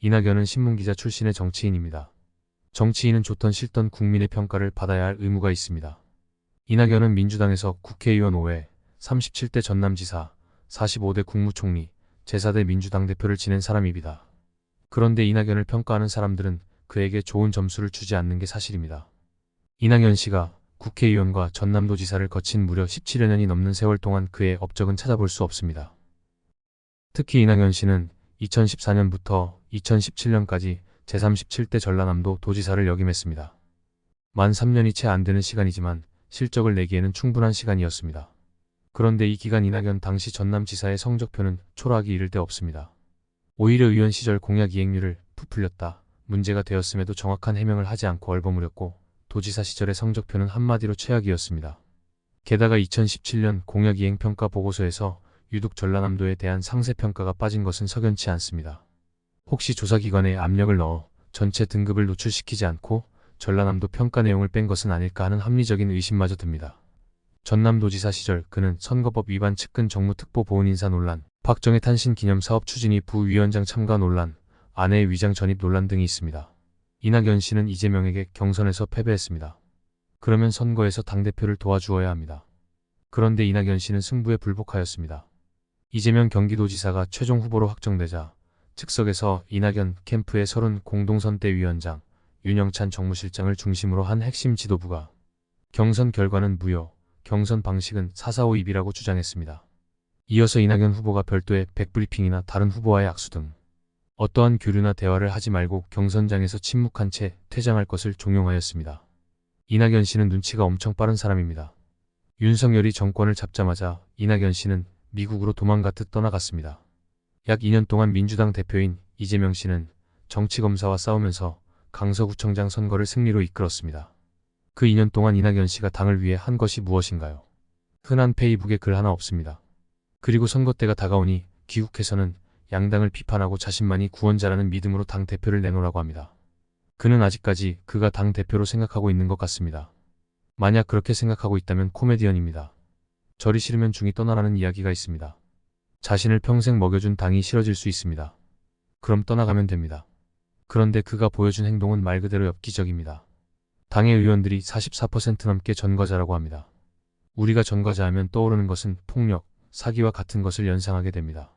이낙연은 신문기자 출신의 정치인입니다. 정치인은 좋던 싫던 국민의 평가를 받아야 할 의무가 있습니다. 이낙연은 민주당에서 국회의원 5회, 37대 전남지사, 45대 국무총리, 제4대 민주당 대표를 지낸 사람입니다. 그런데 이낙연을 평가하는 사람들은 그에게 좋은 점수를 주지 않는 게 사실입니다. 이낙연 씨가 국회의원과 전남도지사를 거친 무려 17여 년이 넘는 세월 동안 그의 업적은 찾아볼 수 없습니다. 특히 이낙연 씨는 2014년부터 2017년까지 제37대 전라남도 도지사를 역임했습니다. 만 3년이 채 안 되는 시간이지만 실적을 내기에는 충분한 시간이었습니다. 그런데 이 기간 이낙연 당시 전남지사의 성적표는 초라하기 이를 데 없습니다. 오히려 의원 시절 공약 이행률을 부풀렸다 문제가 되었음에도 정확한 해명을 하지 않고 얼버무렸고 도지사 시절의 성적표는 한마디로 최악이었습니다. 게다가 2017년 공약 이행 평가 보고서에서 유독 전라남도에 대한 상세평가가 빠진 것은 석연치 않습니다. 혹시 조사기관에 압력을 넣어 전체 등급을 노출시키지 않고 전라남도 평가 내용을 뺀 것은 아닐까 하는 합리적인 의심마저 듭니다. 전남도지사 시절 그는 선거법 위반 측근 정무특보 보훈인사 논란, 박정희 탄신 기념사업 추진위 부위원장 참가 논란, 아내의 위장 전입 논란 등이 있습니다. 이낙연 씨는 이재명에게 경선에서 패배했습니다. 그러면 선거에서 당대표를 도와주어야 합니다. 그런데 이낙연 씨는 승부에 불복하였습니다. 이재명 경기도지사가 최종 후보로 확정되자 즉석에서 이낙연 캠프의 서른 공동선대위원장, 윤영찬 정무실장을 중심으로 한 핵심 지도부가 경선 결과는 무효, 경선 방식은 4-4-5-2이라고 주장했습니다. 이어서 이낙연 후보가 별도의 백브리핑이나 다른 윤후보와의 악수 등 어떠한 교류나 대화를 하지 말고 경선장에서 침묵한 채 퇴장할 것을 종용하였습니다. 이낙연 씨는 눈치가 엄청 빠른 사람입니다. 윤석열이 정권을 잡자마자 이낙연 씨는 미국으로 도망가듯 떠나갔습니다. 약 2년 동안 민주당 대표인 이재명 씨는 정치검사와 싸우면서 강서구청장 선거를 승리로 이끌었습니다. 그 2년 동안 이낙연 씨가 당을 위해 한 것이 무엇인가요? 흔한 페이북에 글 하나 없습니다. 그리고 선거 때가 다가오니 귀국해서는 양당을 비판하고 자신만이 구원자라는 믿음으로 당대표를 내놓으라고 합니다. 그는 아직까지 그가 당대표로 생각하고 있는 것 같습니다. 만약 그렇게 생각하고 있다면 코미디언입니다. 절이 싫으면 중이 떠나라는 이야기가 있습니다. 자신을 평생 먹여준 당이 싫어질 수 있습니다. 그럼 떠나가면 됩니다. 그런데 그가 보여준 행동은 말 그대로 엽기적입니다. 당의 의원들이 44% 넘게 전과자라고 합니다. 우리가 전과자하면 떠오르는 것은 폭력, 사기와 같은 것을 연상하게 됩니다.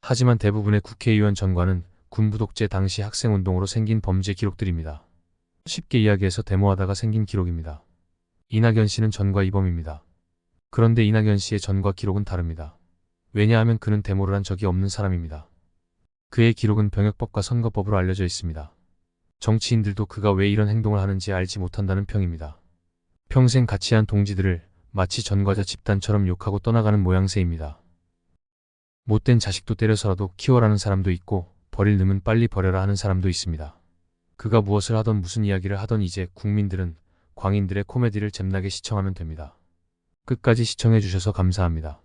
하지만 대부분의 국회의원 전과는 군부 독재 당시 학생운동으로 생긴 범죄 기록들입니다. 쉽게 이야기해서 데모하다가 생긴 기록입니다. 이낙연 씨는 전과 이범입니다. 그런데 이낙연 씨의 전과 기록은 다릅니다. 왜냐하면 그는 데모를 한 적이 없는 사람입니다. 그의 기록은 병역법과 선거법으로 알려져 있습니다. 정치인들도 그가 왜 이런 행동을 하는지 알지 못한다는 평입니다. 평생 같이 한 동지들을 마치 전과자 집단처럼 욕하고 떠나가는 모양새입니다. 못된 자식도 때려서라도 키워라는 사람도 있고 버릴 놈은 빨리 버려라 하는 사람도 있습니다. 그가 무엇을 하던 무슨 이야기를 하던 이제 국민들은 광인들의 코미디를 잼나게 시청하면 됩니다. 끝까지 시청해주셔서 감사합니다.